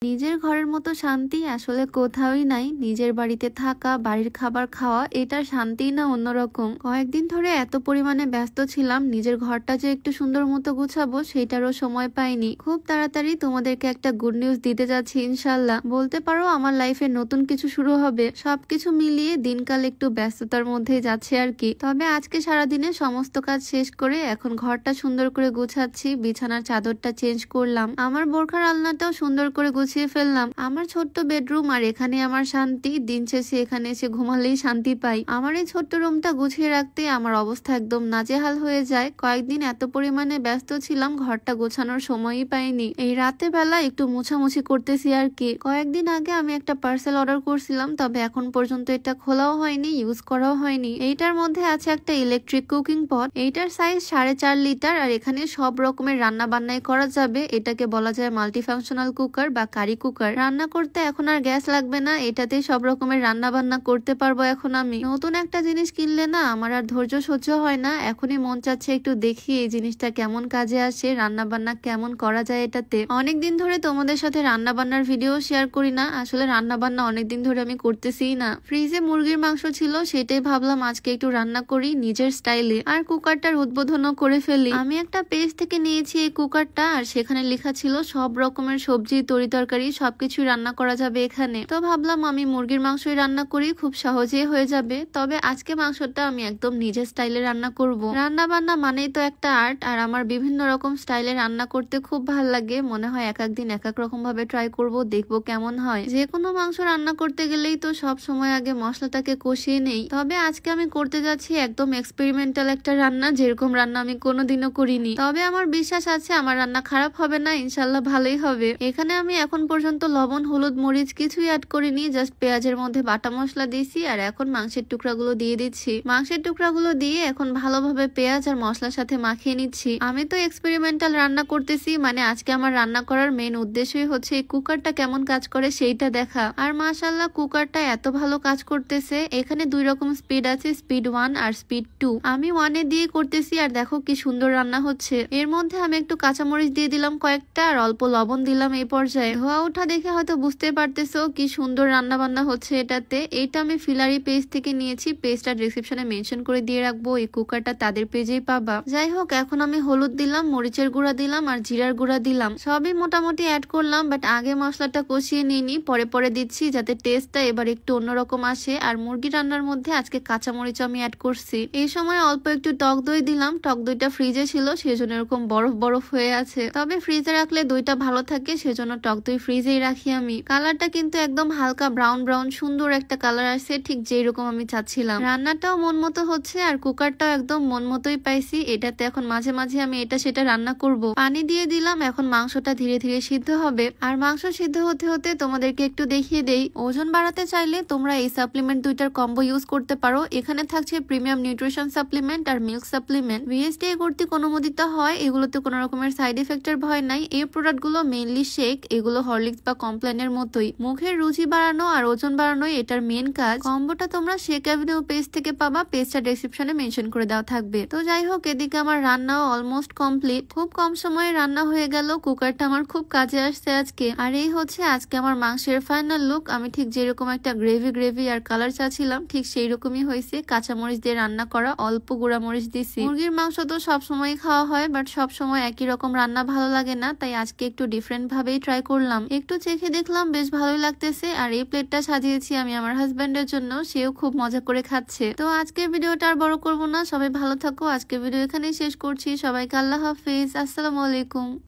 নিজের ঘরের মতো শান্তি আসলে কোথাওই নাই। নিজের বাড়িতে থাকা, বাড়ির খাবার খাওয়া, এটার শান্তি না অন্যরকম। কয়েকদিন ধরে এত পরিমাণে ব্যস্ত ছিলাম, নিজের ঘরটা যে একটু সুন্দর মতো গুছাবো সেটারও সময় পাইনি। খুব তাড়াতাড়ি তোমাদেরকে একটা গুড নিউজ দিতে যাচ্ছি ইনশাল্লাহ। বলতে পারো আমার লাইফে নতুন কিছু শুরু হবে। সবকিছু মিলিয়ে দিনকাল একটু ব্যস্ততার মধ্যেই যাচ্ছে আর কি। তবে আজকে সারাদিনে সমস্ত কাজ শেষ করে এখন ঘরটা সুন্দর করে গুছাচ্ছি। বিছানার চাদরটা চেঞ্জ করলাম, আমার বোরখার আলনাটাও সুন্দর করে গুছিয়ে ফেললাম। আমার ছোট্ট বেডরুম, আর এখানে আমার শান্তি। দিন শেষে এখানে এসে ঘুমালেই শান্তি পাই। আমার এই ছোট্ট রুমটা গুছিয়ে রাখতে আমার অবস্থা একদম নাজেহাল হয়ে যায়। কয়েকদিন এত পরিমাণে ব্যস্ত ছিলাম, ঘরটা গোছানোর সময়ই পাইনি। এই রাতে বেলা একটু মোছামুছি করতেছি আর কি। কয়েকদিন আগে আমি একটা পার্সেল অর্ডার করছিলাম, তবে এখন পর্যন্ত এটা খোলাও হয়নি, ইউজ করাও হয়নি। এইটার মধ্যে আছে একটা ইলেকট্রিক কুকিং পট। এইটার সাইজ 4.5 লিটার, আর এখানে সব রকমের রান্না বান্নাই করা যাবে। এটাকে বলা যায় মাল্টি ফাংশনাল কুকার বা কারি কুকার। রান্না করতে এখন আর গ্যাস লাগবে না, এটাতেই সব রকমের রান্না বান্না করতে পারবো এখন আমি। নতুন একটা জিনিস কিনলে না আমার আর ধৈর্য সহ্য হয় না, এখনই মন চাচ্ছে একটু দেখি এই জিনিসটা কেমন কাজে আসে, রান্না বান্না কেমন করা যায় এটাতে। অনেকদিন ধরে তোমাদের সাথে রান্না বান্নার ভিডিও শেয়ার করি না, আসলে রান্না বান্না অনেকদিন ধরে আমি করতেছিই না। ফ্রিজে মুরগির মাংস ছিল, সেটাই ভাবলাম আজকে একটু রান্না করি নিজের স্টাইলে, আর কুকারটার উদ্বোধনও করে ফেলি। আমি একটা পেজ থেকে নিয়েছি এই কুকারটা, আর সেখানে লেখা ছিল সব রকমের সবজি, তরিতরকারি সবকিছু রান্না করা যাবে এখানে। তো ভাবলাম আমি মুরগির মাংসই রান্না করি, খুব সহজেই হয়ে যাবে। তবে আজকে মাংসটা আমি একদম নিজের স্টাইলে রান্না করব। রান্না বান্না মানেই তো একটা আর্ট, আর আমার বিভিন্ন রকম স্টাইলে রান্না করতে খুব ভাল লাগে। মনে হয় এক একদিন এক এক রকম ভাবে ট্রাই করব, দেখবো কেমন হয়। যে কোনো মাংস রান্না করতে গেলেই তো সব সময় আগে মশলাটাকে কষিয়ে নেই। তবে আজকে আমি করতে যাচ্ছি একদম এক্সপেরিমেন্টাল একটা রান্না, যেরকম রান্না আমি কোনোদিনও করিনি। তবে আমার বিশ্বাস আছে আমার রান্না খারাপ হবে না, ইনশাল্লাহ ভালোই হবে। এখানে আমি এখন পর্যন্ত লবণ, হলুদ, মরিচ কিছুই অ্যাড করিনি, জাস্ট পেঁয়াজের মধ্যে বাটা মশলা দিয়েছি, আর এখন মাংসের টুকরাগুলো দিয়ে দিচ্ছি। মাংসের টুকরাগুলো দিয়ে এখন ভালোভাবে পেঁয়াজ আর মশলার সাথে মাখিয়ে নিচ্ছি। আমি তো এক্সপেরিমেন্টাল রান্না করতেছি, মানে আজকে আমার রান্না করার মেইন উদ্দেশ্যই হচ্ছে এই কুকারটা কেমন কাজ করে সেইটা দেখা। আর মাশাআল্লাহ কুকারটা এত ভালো কাজ করতেছে। এখানে 2 রকম স্পিড আছে, স্পিড 1 আর স্পিড 2। আমি 1 এ দিয়ে করতেছি, আর দেখো কি সুন্দর রান্না হচ্ছে। এর মধ্যে আমি একটু কাঁচামরিচ দিয়ে দিলাম কয়েকটা, আর অল্প লবণ দিলাম এই পর্যায়ে। ধোয়া ওঠা দেখে হয়তো বুঝতে পারতেছো কি সুন্দর রান্না বান্না হচ্ছে এটাতে। এটা আমি ফিলারি পেজ থেকে নিয়েছি, পেজটা ডেসক্রিপশনে মেনশন করে দিয়ে রাখবো। এই কুকারটা তাদের পেজেই পাবা। যাই হোক, এখন আমি হলুদ দিলাম, মরিচের গুঁড়া দিলাম, আর জিরার গুঁড়া দিলাম। সবই মোটামুটি অ্যাড করলাম, বাট আগে মশলাটা কষিয়ে নিইনি, পরে পরে দিচ্ছি যাতে টেস্টটা এবার একটু অন্যরকম আসে। আর মুরগি রান্নার মধ্যে আজকে কাঁচামরিচ আমি অ্যাড করছি। এই সময় অল্প একটু টক দই দিলাম। টক দইটা ফ্রিজে ছিল, সেজন্য এরকম বরফ বরফ হয়ে আছে। তবে ফ্রিজে রাখলে দইটা ভালো থাকে, সেজন্য টক দই ফ্রিজেই রাখি আমি। কালারটা কিন্তু একদম হালকা ব্রাউন ব্রাউন সুন্দর একটা কালার আসছে, ঠিক যেরকম আমি চাচ্ছিলাম। রান্নাটাও মন মতো হচ্ছে, আর কুকারটাও একদম মন মতোই পাইছি। এটাতে এখন মাঝে মাঝে আমি এটা সেটা রান্না করব। পানি দিয়ে দিলাম, এখন মাংসটা ধীরে ধীরে সিদ্ধ হবে। আর মাংস সিদ্ধ হতে হতে তোমাদেরকে একটু দেখিয়ে দেই, ওজন বাড়াতে চাইলে তোমরা এই সাপ্লিমেন্ট দুইটার কম্বো ইউজ করতে পারো। এখানে থাকছে প্রিমিয়াম নিউট্রিশন সাপ্লিমেন্ট আর মিল্ক সাপ্লিমেন্ট। বিএসটিআই কর্তৃক অনুমোদিত হয়, এগুলোতে কোনো রকমের সাইড এফেক্টের ভয় নাই। এই প্রোডাক্ট গুলো মেইনলি শেক, এগুলো হরলিক্স বা কমপ্লেনের মতোই। মুখের রুচি বাড়ানো আর ওজন বাড়ানোই এটার মেন কাজ। কম্বোটা তোমরা শেক অ্যাভিনিউ পেজ থেকে পাবা, পেজটা ডেসক্রিপশনে মেনশন করে দেওয়া থাকবে। তো যাই হোক, এদিকে আমার রান্নাও অলমোস্ট কমপ্লিট। খুব কম সময়ে রান্না হয়ে গেল, কুকারটা আমার খুব কাজে আসছে আজকে। আর এই হচ্ছে আজকে আমার মাংসের ফাইনাল লুক। আমি ঠিক যেরকম একটা গ্রেভি গ্রেভি আর কালার চাচ্ছিলাম ঠিক সেই রকমই হয়েছে। কাঁচামরিচ দিয়ে রান্না করা, অল্প গুঁড়া মরিচ দিছি। মুরগির মাংস তো সবসময় খাওয়া হয়, বাট সবসময় একই রকম রান্না ভালো লাগে না, তাই আজকে একটু ডিফারেন্ট ভাবেই ট্রাই করলাম। একটু চেখে দেখলাম বেশ ভালোই লাগতেছে। আর এই প্লেটটা সাজিয়েছি আমি আমার হাজবেন্ডের জন্য, সেও খুব মজা করে খাচ্ছে। তো আজকের ভিডিওটা আর বড় করবো না, সবাই ভালো থাকো। আজকের ভিডিও এখানেই শেষ করছি। সবাইকে আল্লাহ হাফিজ, আসসালামু আলাইকুম।